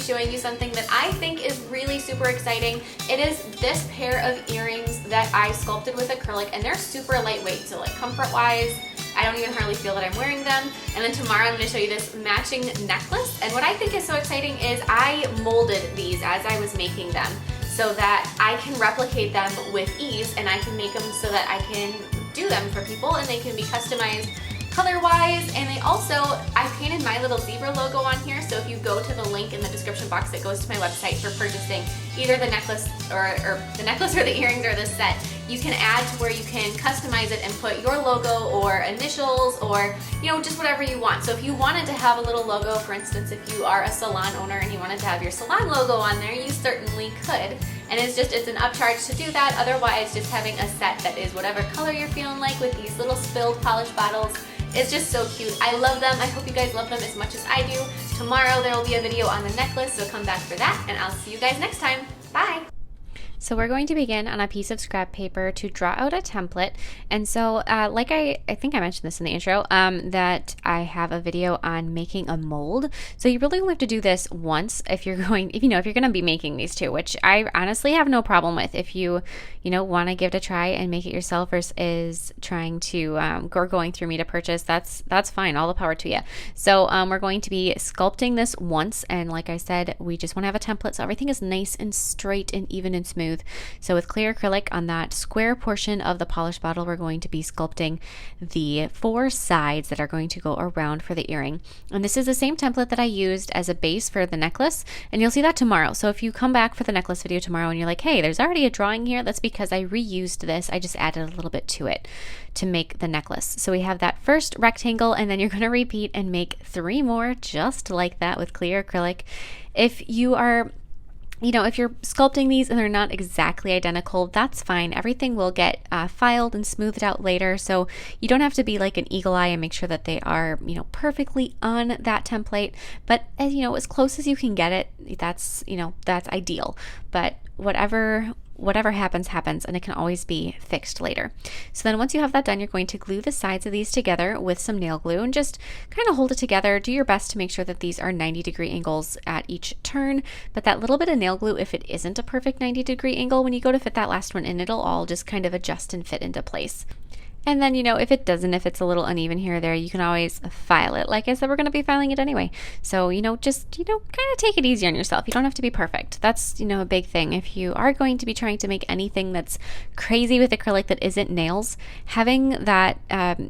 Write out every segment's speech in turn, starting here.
showing you something that I think is really super exciting. It is this pair of earrings that I sculpted with acrylic, and they're super lightweight, so like comfort-wise, I don't even hardly feel that I'm wearing them. And then tomorrow I'm going to show you this matching necklace. And what I think is so exciting is I molded these as I was making them so that I can replicate them with ease, and I can make them so that I can do them for people and they can be customized color-wise. And they also, I painted my little zebra logo on here, so if you go to the link in the description box that goes to my website for purchasing either the necklace or the earrings or the set, you can add to where you can customize it and put your logo or initials or, you know, just whatever you want. So if you wanted to have a little logo, for instance, if you are a salon owner and you wanted to have your salon logo on there, you certainly could. And it's an upcharge to do that. Otherwise, just having a set that is whatever color you're feeling like with these little spilled polish bottles is just so cute. I love them. I hope you guys love them as much as I do. Tomorrow there will be a video on the necklace, so come back for that, and I'll see you guys next time. Bye! So we're going to begin on a piece of scrap paper to draw out a template. And so like I think I mentioned this in the intro, that I have a video on making a mold. So you really only have to do this once if you're going to be making these two, which I honestly have no problem with. If you want to give it a try and make it yourself versus trying to or going through me to purchase, that's fine. All the power to you. So we're going to be sculpting this once, and like I said, we just want to have a template so everything is nice and straight and even and smooth. So with clear acrylic on that square portion of the polish bottle, we're going to be sculpting the 4 sides that are going to go around for the earring. And this is the same template that I used as a base for the necklace, and you'll see that tomorrow. So if you come back for the necklace video tomorrow and you're like, hey, there's already a drawing here, that's because I reused this. I just added a little bit to it to make the necklace. So we have that first rectangle, and then you're going to repeat and make 3 more just like that with clear acrylic. If you are if you're sculpting these and they're not exactly identical, that's fine. Everything will get filed and smoothed out later, so you don't have to be like an eagle eye and make sure that they are, perfectly on that template. But as close as you can get it, that's ideal. But whatever happens, and it can always be fixed later. So then once you have that done, you're going to glue the sides of these together with some nail glue and just kind of hold it together. Do your best to make sure that these are 90-degree angles at each turn, but that little bit of nail glue, if it isn't a perfect 90-degree angle, when you go to fit that last one in, it'll all just kind of adjust and fit into place. And then, if it doesn't, if it's a little uneven here or there, you can always file it. Like I said, we're going to be filing it anyway. So, just, kind of take it easy on yourself. You don't have to be perfect. That's, a big thing. If you are going to be trying to make anything that's crazy with acrylic that isn't nails, having that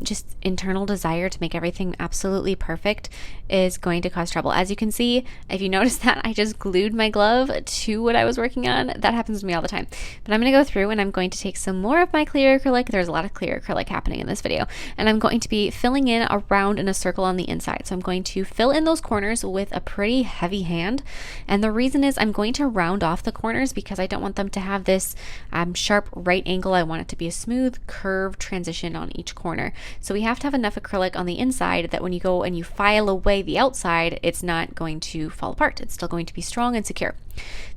just internal desire to make everything absolutely perfect is going to cause trouble. As you can see, if you notice that I just glued my glove to what I was working on, that happens to me all the time. But I'm going to go through and I'm going to take some more of my clear acrylic. There's a lot of clear acrylic happening in this video, and I'm going to be filling in around in a circle on the inside. So I'm going to fill in those corners with a pretty heavy hand, and the reason is I'm going to round off the corners because I don't want them to have this sharp right angle. I want it to be a smooth curve transition on each corner. So we have to have enough acrylic on the inside that when you go and you file away the outside, it's not going to fall apart. It's still going to be strong and secure.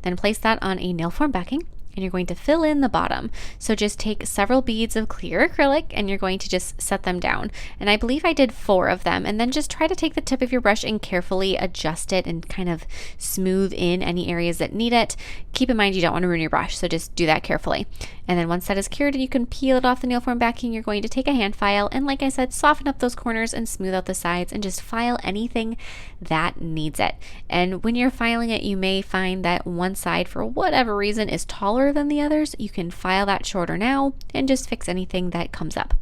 Then place that on a nail form backing, and you're going to fill in the bottom. So just take several beads of clear acrylic and you're going to just set them down. And I believe I did 4 of them, and then just try to take the tip of your brush and carefully adjust it and kind of smooth in any areas that need it. Keep in mind you don't want to ruin your brush, so just do that carefully. And then once that is cured and you can peel it off the nail form backing, you're going to take a hand file and, like I said, soften up those corners and smooth out the sides and just file anything that needs it. And when you're filing it, you may find that one side, for whatever reason, is taller than the others. You can file that shorter now and just fix anything that comes up.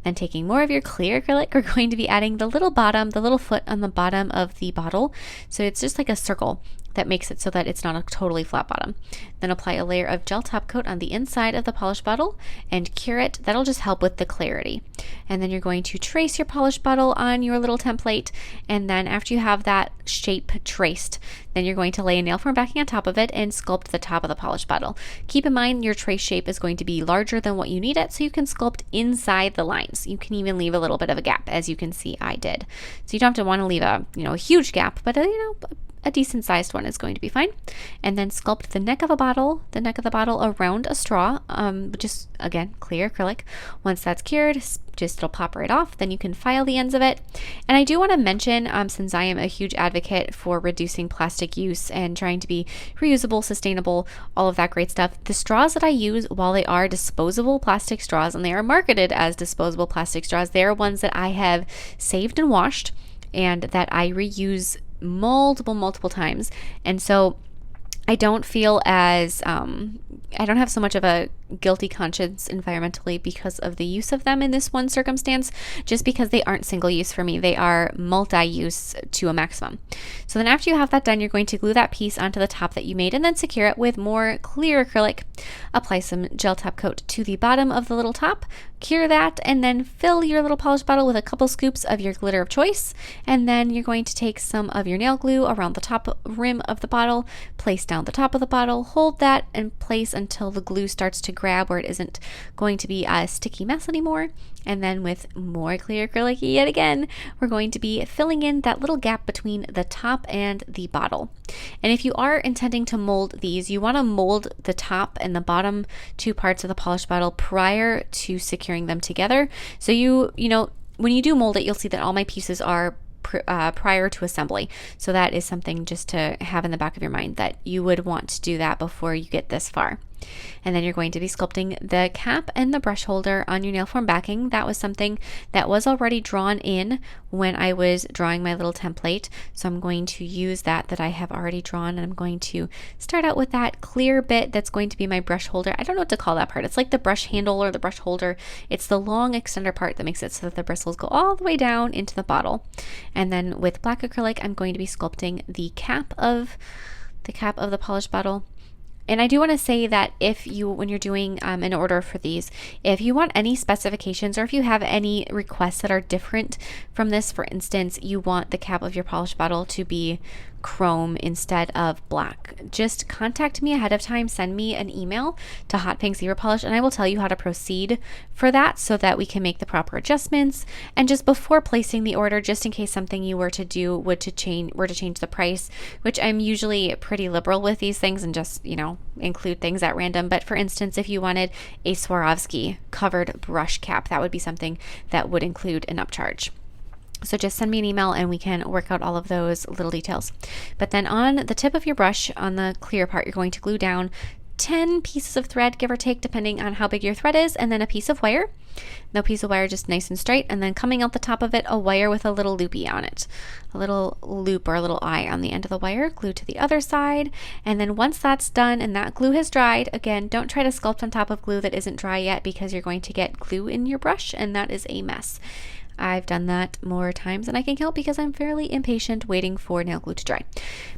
Then taking more of your clear acrylic, we're going to be adding the little foot on the bottom of the bottle. So it's just like a circle that makes it so that it's not a totally flat bottom. Then apply a layer of gel top coat on the inside of the polish bottle and cure it. That'll just help with the clarity. And then you're going to trace your polish bottle on your little template, and then after you have that shape traced, then you're going to lay a nail form backing on top of it and sculpt the top of the polish bottle. Keep in mind your trace shape is going to be larger than what you need it, so you can sculpt inside the lines. You can even leave a little bit of a gap, as you can see I did. So you don't have to want to leave a huge gap, but a decent sized one is going to be fine. And then sculpt the neck of the bottle around a straw, just again, clear acrylic. Once that's cured, just it'll pop right off. Then you can file the ends of it. And I do want to mention, since I am a huge advocate for reducing plastic use and trying to be reusable, sustainable, all of that great stuff, the straws that I use, while they are disposable plastic straws and they are marketed as disposable plastic straws, they are ones that I have saved and washed and that I reuse multiple times. And so I don't feel as, I don't have so much of a guilty conscience environmentally because of the use of them in this one circumstance, just because they aren't single use for me. They are multi-use to a maximum. So then after you have that done, you're going to glue that piece onto the top that you made and then secure it with more clear acrylic. Apply some gel top coat to the bottom of the little top, cure that, and then fill your little polish bottle with a couple scoops of your glitter of choice. And then you're going to take some of your nail glue around the top rim of the bottle, place down the top of the bottle, hold that in place until the glue starts to grab where it isn't going to be a sticky mess anymore. And then with more clear acrylic yet again, we're going to be filling in that little gap between the top and the bottle. And if you are intending to mold these, you want to mold the top and the bottom two parts of the polish bottle prior to securing them together. So you know, when you do mold it, you'll see that all my pieces are prior to assembly. So that is something just to have in the back of your mind, that you would want to do that before you get this far. And then you're going to be sculpting the cap and the brush holder on your nail form backing. That was something that was already drawn in when I was drawing my little template. So I'm going to use that I have already drawn, and I'm going to start out with that clear bit that's going to be my brush holder. I don't know what to call that part. It's like the brush handle or the brush holder. It's the long extender part that makes it so that the bristles go all the way down into the bottle. And then with black acrylic, I'm going to be sculpting the cap of the polished bottle. And I do want to say that when you're doing an order for these, if you want any specifications or if you have any requests that are different from this, for instance, you want the cap of your polish bottle to be chrome instead of black, just contact me ahead of time. Send me an email to Hotpinkzebrapolish and I will tell you how to proceed for that so that we can make the proper adjustments. And just before placing the order, just in case something you were to do were to change the price, which I'm usually pretty liberal with these things and just, include things at random. But for instance, if you wanted a Swarovski covered brush cap, that would be something that would include an upcharge. So just send me an email and we can work out all of those little details. But then on the tip of your brush, on the clear part, you're going to glue down 10 pieces of thread, give or take, depending on how big your thread is, and then a piece of wire. No piece of wire, just nice and straight, and then coming out the top of it, a wire with a little loopy on it. A little loop or a little eye on the end of the wire, glue to the other side. And then once that's done and that glue has dried, again, don't try to sculpt on top of glue that isn't dry yet because you're going to get glue in your brush and that is a mess. I've done that more times than I can count because I'm fairly impatient waiting for nail glue to dry.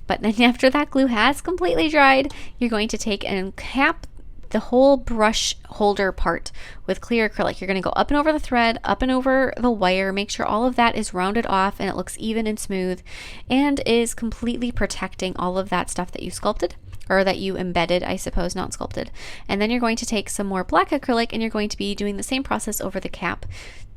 But then after that glue has completely dried, you're going to take and cap the whole brush holder part with clear acrylic. You're going to go up and over the thread, up and over the wire, make sure all of that is rounded off and it looks even and smooth and is completely protecting all of that stuff that you sculpted, or that you embedded, I suppose, not sculpted. And then you're going to take some more black acrylic and you're going to be doing the same process over the cap.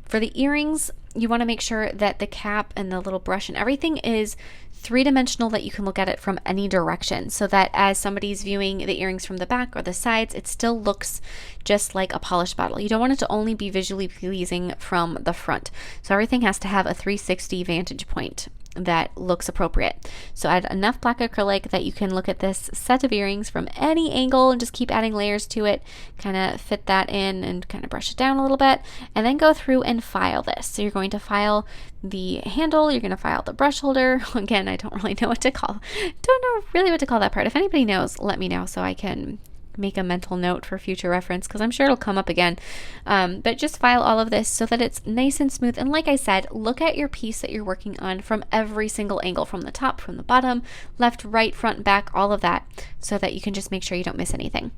For the earrings, you want to make sure that the cap and the little brush and everything is three-dimensional, that you can look at it from any direction, so that as somebody's viewing the earrings from the back or the sides, it still looks just like a polished bottle. You don't want it to only be visually pleasing from the front. So everything has to have a 360 vantage point that looks appropriate. So add enough black acrylic that you can look at this set of earrings from any angle and just keep adding layers to it, kind of fit that in and kind of brush it down a little bit, and then go through and file this. So you're going to file the handle, you're going to file the brush holder. Again, I don't really know what to call that part. If anybody knows, let me know so I can make a mental note for future reference, because I'm sure it'll come up again. But just file all of this so that it's nice and smooth. And like I said, look at your piece that you're working on from every single angle, from the top, from the bottom, left, right, front, back, all of that, so that you can just make sure you don't miss anything.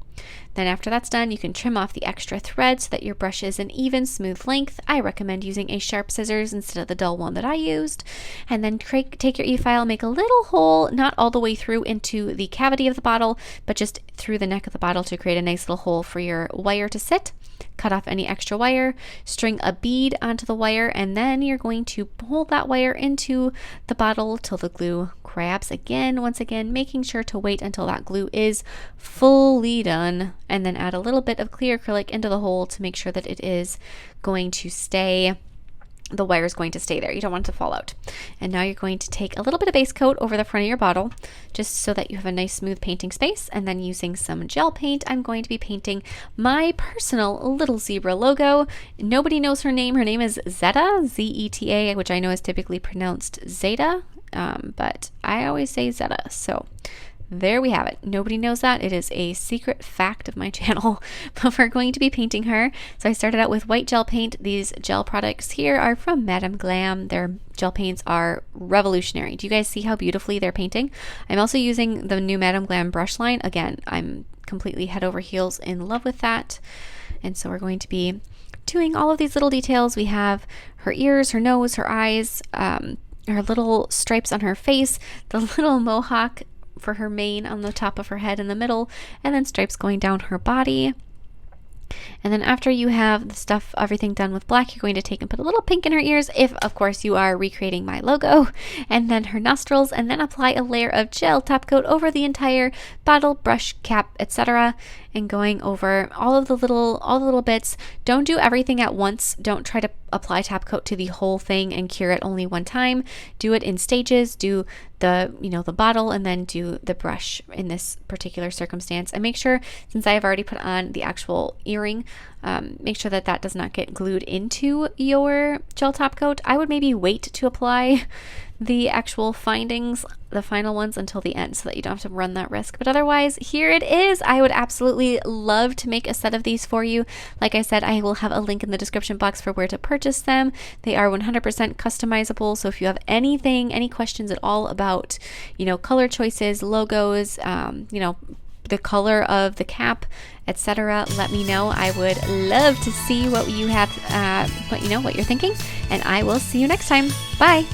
Then after that's done, you can trim off the extra thread so that your brush is an even, smooth length. I recommend using a sharp scissors instead of the dull one that I used. And then take your e-file, make a little hole, not all the way through into the cavity of the bottle, but just through the neck of the bottle to create a nice little hole for your wire to sit. Cut off any extra wire, string a bead onto the wire, and then you're going to hold that wire into the bottle till the glue grabs again. Once again, making sure to wait until that glue is fully done, and then add a little bit of clear acrylic into the hole to make sure that it is going to stay. The wire is going to stay there. You don't want it to fall out. And now you're going to take a little bit of base coat over the front of your bottle just so that you have a nice smooth painting space. And then using some gel paint, I'm going to be painting my personal little zebra logo. Nobody knows her name. Her name is Zeta, Z-E-T-A, which I know is typically pronounced Zeta, but I always say Zeta. So there we have it. Nobody knows that. It is a secret fact of my channel, but we're going to be painting her. So I started out with white gel paint. These gel products here are from Madame Glam. Their gel paints are revolutionary. Do you guys see how beautifully they're painting? I'm also using the new Madame Glam brush line. Again, I'm completely head over heels in love with that. And so we're going to be doing all of these little details. We have her ears, her nose, her eyes, her little stripes on her face, the little mohawk for her mane on the top of her head in the middle, and then stripes going down her body. And then after you have the stuff, everything done with black, you're going to take and put a little pink in her ears, if of course you are recreating my logo, and then her nostrils, and then apply a layer of gel top coat over the entire bottle, brush, cap, etc., and going over all the little bits. Don't do everything at once. Don't try to apply top coat to the whole thing and cure it only one time. Do it in stages. Do the bottle and then do the brush in this particular circumstance. And make sure, since I have already put on the actual earring, make sure that that does not get glued into your gel top coat. I would maybe wait to apply the actual findings, the final ones, until the end so that you don't have to run that risk. But otherwise, here it is. I would absolutely love to make a set of these for you. Like I said, I will have a link in the description box for where to purchase them. They are 100% customizable. So if you have any questions at all about, color choices, logos, the color of the cap, etc., let me know. I would love to see what you have, what you're thinking, and I will see you next time. Bye.